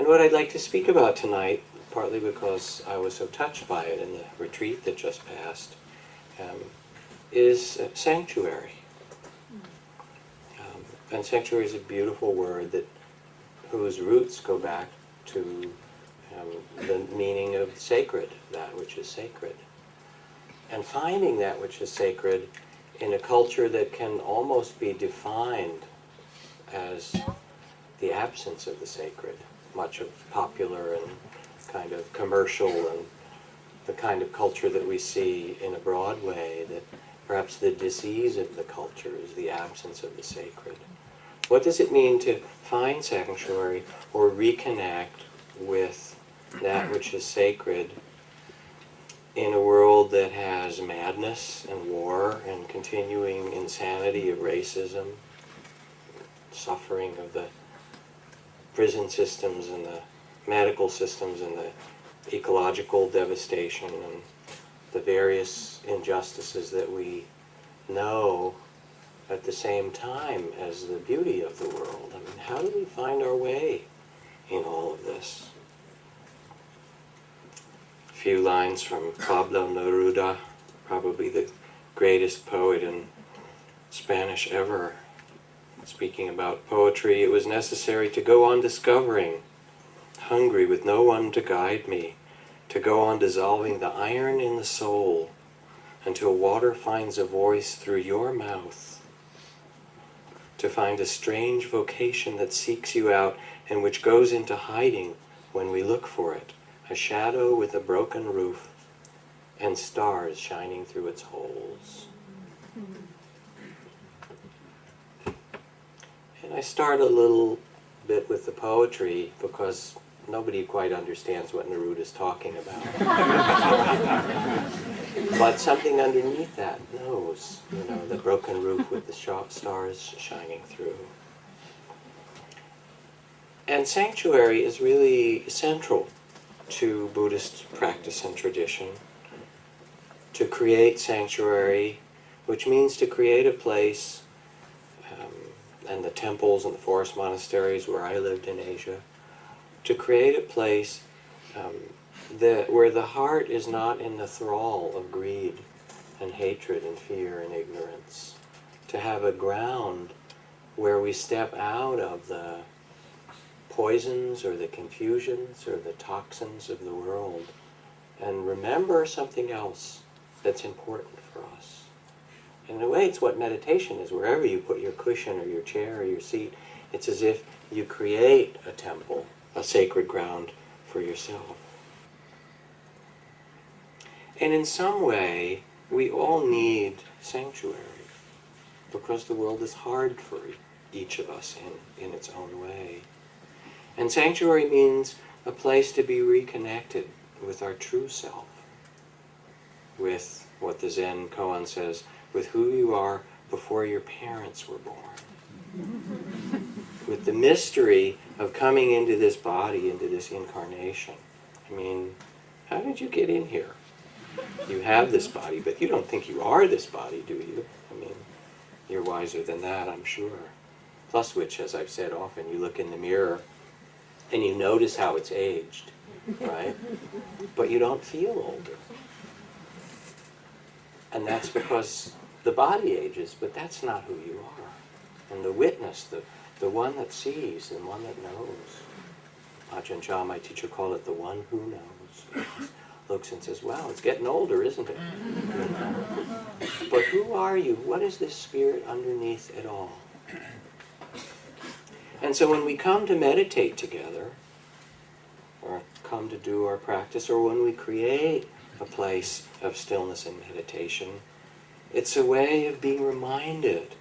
And what I'd like to speak about tonight, partly because I was so touched by it in the retreat that just passed, is sanctuary. And sanctuary is a beautiful word whose roots go back to the meaning of sacred, that which is sacred. And finding that which is sacred in a culture that can almost be defined as the absence of the sacred, much of popular and kind of commercial and the kind of culture that we see in a broad way, that perhaps the disease of the culture is the absence of the sacred. What does it mean to find sanctuary or reconnect with that which is sacred in a world that has madness and war and continuing insanity of racism, suffering of the prison systems and the medical systems and the ecological devastation and the various injustices that we know at the same time as the beauty of the world? I mean, how do we find our way in all of this? A few lines from Pablo Neruda, probably the greatest poet in Spanish ever. Speaking about poetry, it was necessary to go on discovering, hungry with no one to guide me, to go on dissolving the iron in the soul until water finds a voice through your mouth, to find a strange vocation that seeks you out and which goes into hiding when we look for it, a shadow with a broken roof and stars shining through its holes. And I start a little bit with the poetry because nobody quite understands what Neruda's talking about. But something underneath that knows, the broken roof with the stars shining through. And sanctuary is really central to Buddhist practice and tradition. To create sanctuary, which means to create a place, and the temples and the forest monasteries where I lived in Asia, to create a place where the heart is not in the thrall of greed and hatred and fear and ignorance. To have a ground where we step out of the poisons or the confusions or the toxins of the world and remember something else that's important for us. In a way, it's what meditation is. Wherever you put your cushion or your chair or your seat, it's as if you create a temple, a sacred ground for yourself. And in some way, we all need sanctuary because the world is hard for each of us in its own way. And sanctuary means a place to be reconnected with our true self, with what the Zen koan says, with who you are before your parents were born. With the mystery of coming into this body, into this incarnation. I mean, how did you get in here? You have this body, but you don't think you are this body, do you? I mean, you're wiser than that, I'm sure. Plus which, as I've said often, you look in the mirror and you notice how it's aged, right? But you don't feel older. And that's because the body ages, but that's not who you are. And the witness, the one that sees, the one that knows. Ajahn Chah, my teacher, called it the one who knows. Looks and says, wow, it's getting older, isn't it? But who are you? What is this spirit underneath it all? And so when we come to meditate together, or come to do our practice, or when we create a place of stillness and meditation, it's a way of being reminded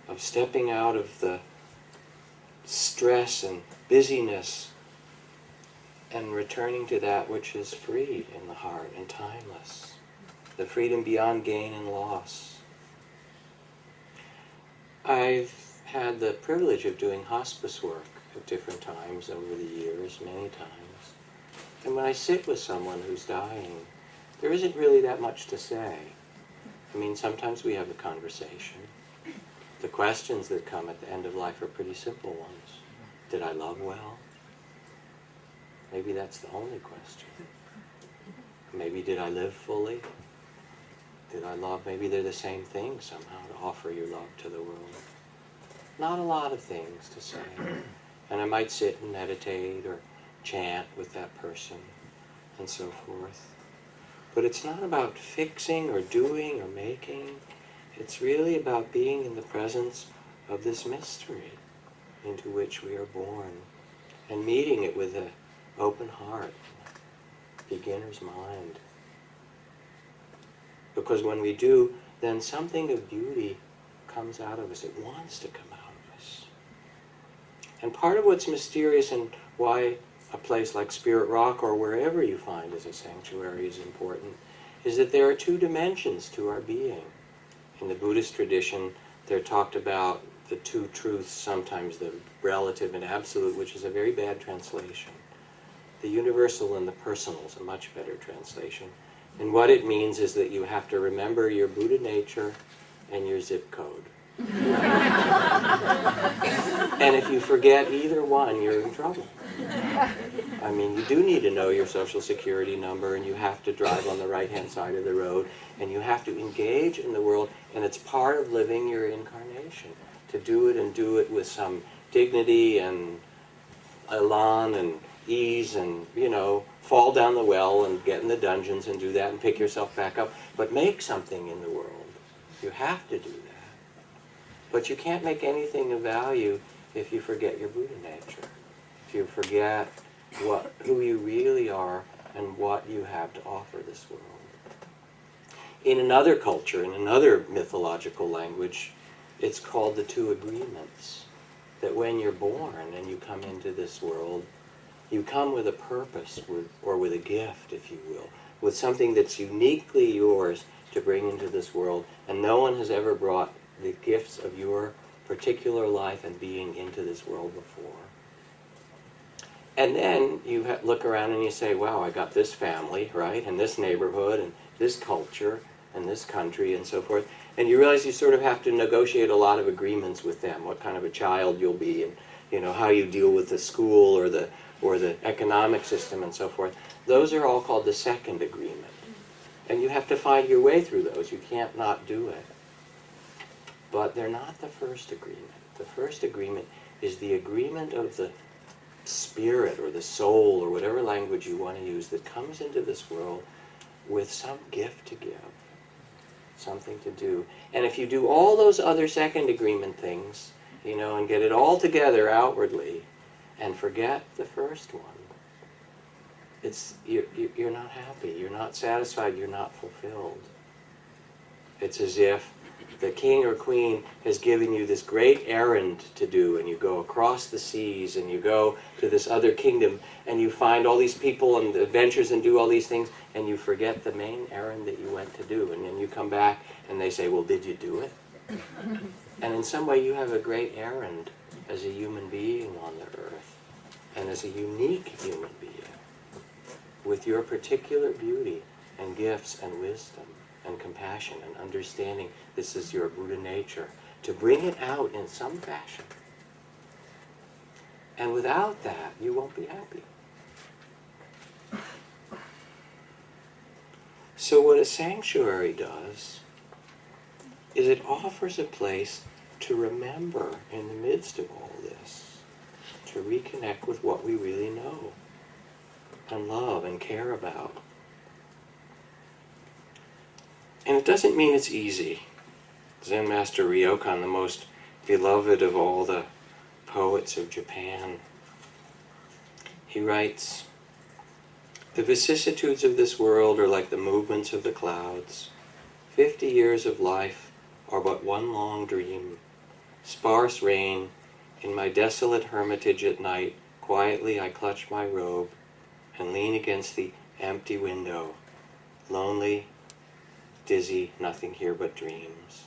of stepping out of the stress and busyness and returning to that which is free in the heart and timeless, the freedom beyond gain and loss. I've had the privilege of doing hospice work at different times over the years, many times. And when I sit with someone who's dying, there isn't really that much to say. I mean, sometimes we have a conversation. The questions that come at the end of life are pretty simple ones. Did I love well? Maybe that's the only question. Maybe did I live fully? Did I love? Maybe they're the same thing somehow, to offer your love to the world. Not a lot of things to say. And I might sit and meditate or chant with that person and so forth. But it's not about fixing or doing or making. It's really about being in the presence of this mystery into which we are born and meeting it with an open heart, beginner's mind. Because when we do, then something of beauty comes out of us. It wants to come out of us. And part of what's mysterious and why a place like Spirit Rock or wherever you find as a sanctuary is important is that there are two dimensions to our being. In the Buddhist tradition, they're talked about the two truths, sometimes the relative and absolute, which is a very bad translation. The universal and the personal is a much better translation. And what it means is that you have to remember your Buddha nature and your zip code. And if you forget either one, you're in trouble. I mean, you do need to know your social security number, and you have to drive on the right-hand side of the road, and you have to engage in the world, and it's part of living your incarnation, to do it and do it with some dignity and elan and ease and, fall down the well and get in the dungeons and do that and pick yourself back up. But make something in the world. You have to do that. But you can't make anything of value if you forget your Buddha nature. If you forget who you really are and what you have to offer this world. In another culture, in another mythological language, it's called the two agreements. That when you're born and you come into this world, you come with a purpose, or with a gift, if you will, with something that's uniquely yours to bring into this world, and no one has ever brought the gifts of your particular life and being into this world before. And then you look around and you say, wow, I got this family, right, and this neighborhood, and this culture, and this country, and so forth, and you realize you sort of have to negotiate a lot of agreements with them, what kind of a child you'll be, and how you deal with the school or the economic system and so forth. Those are all called the second agreement. And you have to find your way through those. You can't not do it. But they're not the first agreement. The first agreement is the agreement of the spirit or the soul or whatever language you want to use that comes into this world with some gift to give, something to do. And if you do all those other second agreement things, and get it all together outwardly, and forget the first one, you're not happy, you're not satisfied, you're not fulfilled. It's as if the king or queen has given you this great errand to do, and you go across the seas, and you go to this other kingdom, and you find all these people and adventures and do all these things, and you forget the main errand that you went to do. And then you come back, and they say, well, did you do it? And in some way, you have a great errand as a human being on the earth, and as a unique human being, with your particular beauty and gifts and wisdom and compassion and understanding. This is your Buddha nature, to bring it out in some fashion. And without that, you won't be happy. So what a sanctuary does is it offers a place to remember in the midst of all this, to reconnect with what we really know and love and care about. And it doesn't mean it's easy. Zen Master Ryokan, the most beloved of all the poets of Japan, he writes, "The vicissitudes of this world are like the movements of the clouds. 50 years of life are but one long dream. Sparse rain, in my desolate hermitage at night, quietly I clutch my robe and lean against the empty window, lonely, dizzy, nothing here but dreams."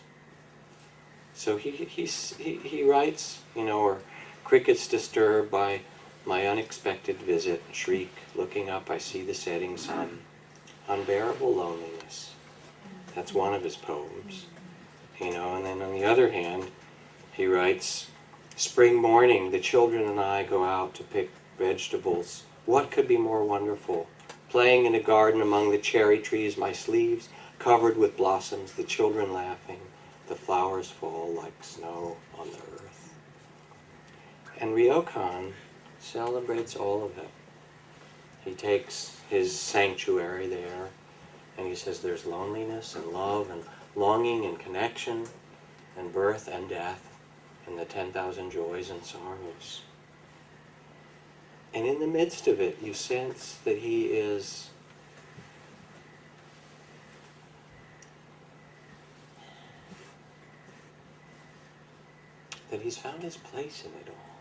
So he writes, or crickets disturbed by my unexpected visit, shriek, looking up, I see the setting sun. Unbearable loneliness. That's one of his poems. And then on the other hand, he writes, spring morning, the children and I go out to pick vegetables What could be more wonderful? Playing in a garden among the cherry trees, my sleeves covered with blossoms, the children laughing, the flowers fall like snow on the earth. And Ryokan celebrates all of it. He takes his sanctuary there, and he says there's loneliness and love and longing and connection and birth and death and the 10,000 joys and sorrows. And in the midst of it, you sense that he is that he's found his place in it all,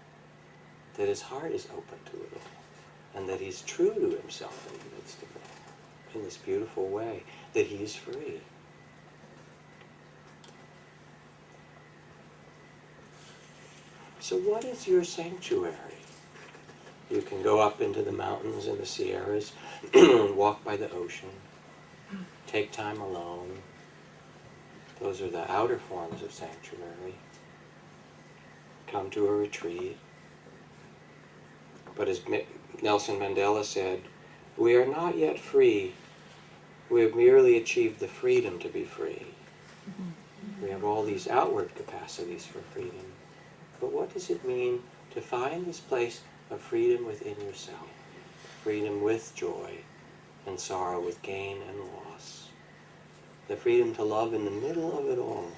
that his heart is open to it all, and that he's true to himself in the midst of it all, in this beautiful way, that he is free. So what is your sanctuary? You can go up into the mountains and the Sierras, walk by the ocean, take time alone. Those are the outer forms of sanctuary. Come to a retreat. But as Nelson Mandela said, we are not yet free. We have merely achieved the freedom to be free. We have all these outward capacities for freedom. But what does it mean to find this place of freedom within yourself? Freedom with joy and sorrow, with gain and loss. The freedom to love in the middle of it all.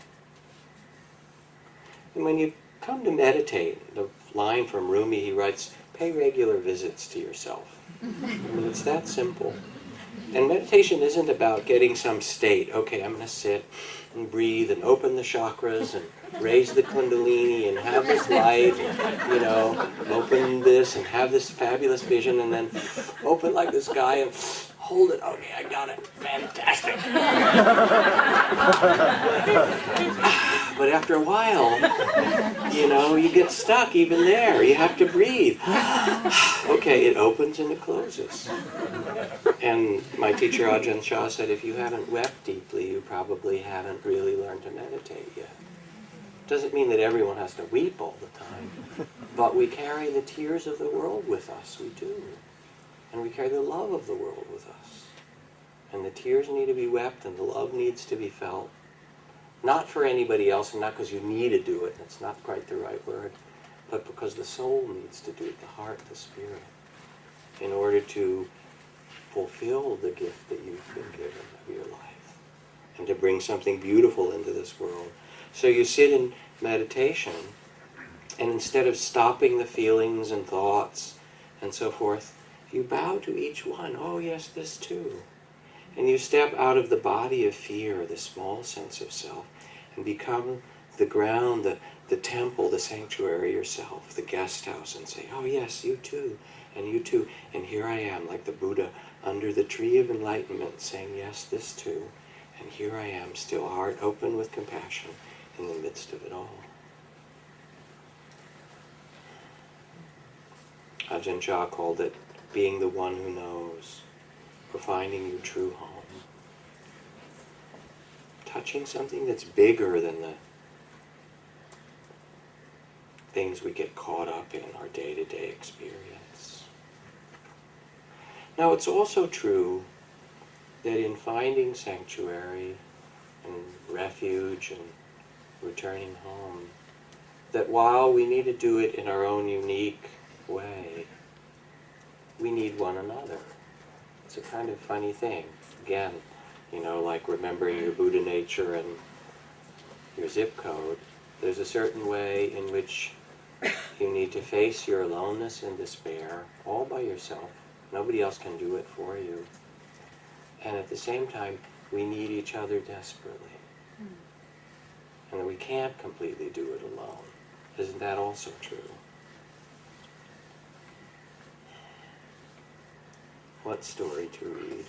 And when you come to meditate, the line from Rumi, he writes, pay regular visits to yourself. I mean, it's that simple. And meditation isn't about getting some state. Okay, I'm going to sit and breathe and open the chakras and raise the kundalini and have this light, and, you know, open this and have this fabulous vision, and then open like this guy and hold it. Okay, I got it. Fantastic. But after a while, you know, you get stuck even there. You have to breathe. Okay, it opens and it closes. And my teacher Ajahn Chah said, if you haven't wept deeply, you probably haven't really learned to meditate yet. Doesn't mean that everyone has to weep all the time, but we carry the tears of the world with us. We do. And we carry the love of the world with us. And the tears need to be wept and the love needs to be felt. Not for anybody else, and not because you need to do it, it's not quite the right word, but because the soul needs to do it, the heart, the spirit, in order to fulfill the gift that you've been given of your life, and to bring something beautiful into this world. So you sit in meditation, and instead of stopping the feelings and thoughts and so forth, you bow to each one. Oh yes, this too. And you step out of the body of fear, the small sense of self, and become the ground, the temple, the sanctuary yourself, the guest house, and say, oh yes, you too, and you too. And here I am, like the Buddha, under the tree of enlightenment, saying, yes, this too. And here I am, still heart open with compassion in the midst of it all. Ajahn Chah called it being the one who knows, or finding your true home. Touching something that's bigger than the things we get caught up in our day-to-day experience. Now, it's also true that in finding sanctuary and refuge and returning home, that while we need to do it in our own unique way, we need one another. It's a kind of funny thing. Again, you know, like remembering your Buddha nature and your zip code, there's a certain way in which you need to face your aloneness and despair all by yourself. Nobody else can do it for you. And at the same time, we need each other desperately. And we can't completely do it alone. Isn't that also true? What story to read?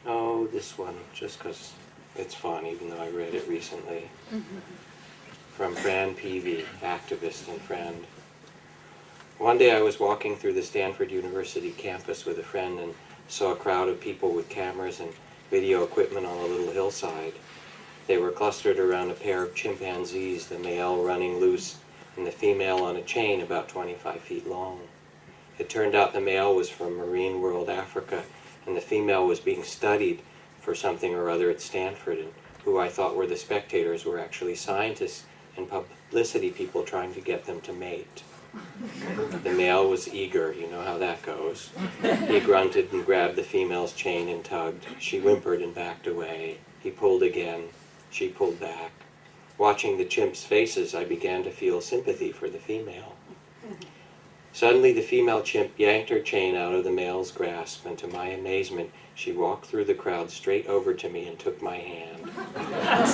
Oh, this one, just because it's fun, even though I read it recently. From Fran Peavy, activist and friend. One day I was walking through the Stanford University campus with a friend and saw a crowd of people with cameras and video equipment on a little hillside. They were clustered around a pair of chimpanzees, the male running loose and the female on a chain about 25 feet long. It turned out the male was from Marine World Africa, and the female was being studied for something or other at Stanford, and who I thought were the spectators were actually scientists and publicity people trying to get them to mate. The male was eager, you know how that goes. He grunted and grabbed the female's chain and tugged. She whimpered and backed away. He pulled again. She pulled back. Watching the chimps' faces, I began to feel sympathy for the female. Suddenly the female chimp yanked her chain out of the male's grasp, and to my amazement, she walked through the crowd straight over to me and took my hand.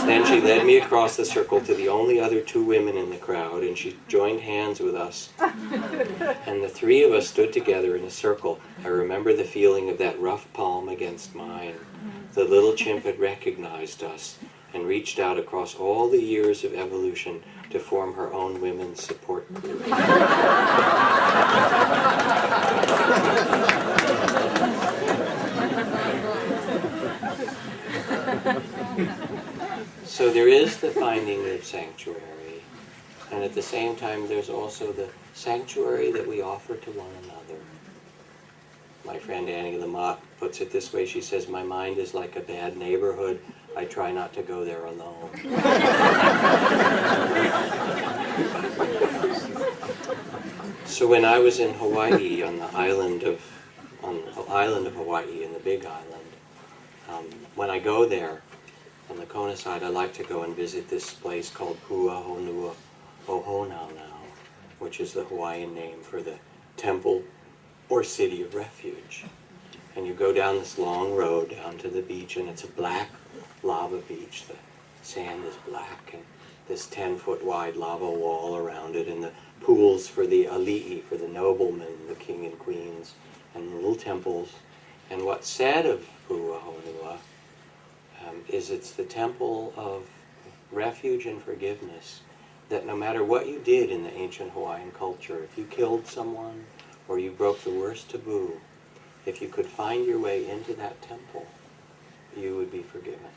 Then she led me across the circle to the only other two women in the crowd, and she joined hands with us. And the three of us stood together in a circle. I remember the feeling of that rough palm against mine. The little chimp had recognized us and reached out across all the years of evolution to form her own women's support group. So there is the finding of sanctuary, and at the same time there's also the sanctuary that we offer to one another. My friend Annie Lamott puts it this way. She says, "My mind is like a bad neighborhood. I try not to go there alone." So when I was in Hawaii, on the island of Hawaii, in the Big Island, when I go there, on the Kona side, I like to go and visit this place called Hua Honua Ohonau now, which is the Hawaiian name for the temple or city of refuge. And you go down this long road down to the beach, and it's a black lava beach. The sand is black, and this 10-foot wide lava wall around it, and the pools for the ali'i, for the noblemen, the king and queens, and the little temples. And what's said of Hua Honua is it's the temple of refuge and forgiveness, that no matter what you did in the ancient Hawaiian culture, if you killed someone or you broke the worst taboo, if you could find your way into that temple, you would be forgiven.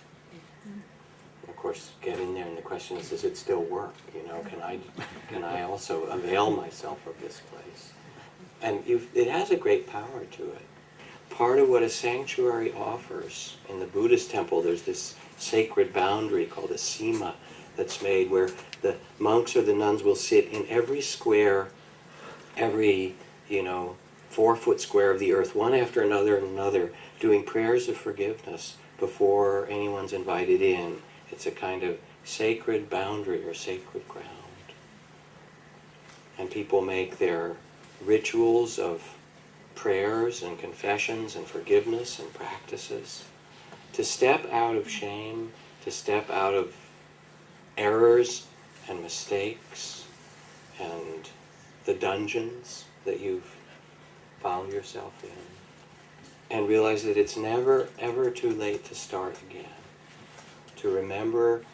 Of course, get in there, and the question is, does it still work? You know, can I also avail myself of this place? And it has a great power to it. Part of what a sanctuary offers, in the Buddhist temple, there's this sacred boundary called a sima that's made, where the monks or the nuns will sit in every square, every 4-foot square of the earth, one after another and another, doing prayers of forgiveness before anyone's invited in. It's a kind of sacred boundary or sacred ground. And people make their rituals of prayers and confessions and forgiveness and practices to step out of shame, to step out of errors and mistakes and the dungeons that you've found yourself in, and realize that it's never, ever too late to start again. To remember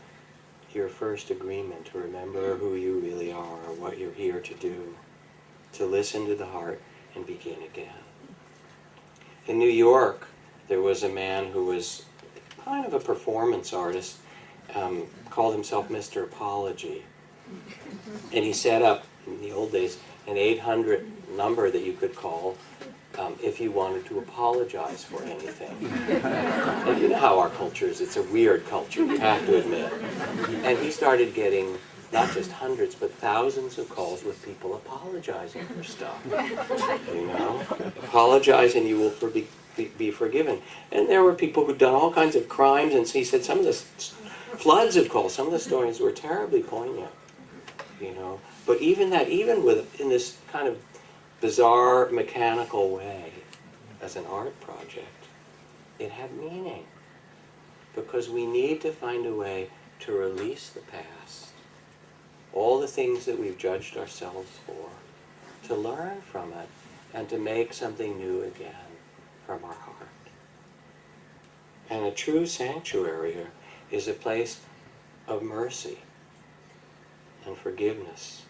your first agreement, to remember who you really are, or what you're here to do, to listen to the heart and begin again. In New York, there was a man who was kind of a performance artist, called himself Mr. Apology. And he set up, in the old days, an 800 number that you could call if you wanted to apologize for anything. And you know how our culture is. It's a weird culture, you have to admit. And he started getting not just hundreds, but thousands of calls with people apologizing for stuff. You know? Apologize and you will be forgiven. And there were people who'd done all kinds of crimes, and he said some of the floods of calls, some of the stories were terribly poignant. You know? But even that, in this kind of bizarre, mechanical way, as an art project, it had meaning. Because we need to find a way to release the past, all the things that we've judged ourselves for, to learn from it, and to make something new again from our heart. And a true sanctuary is a place of mercy and forgiveness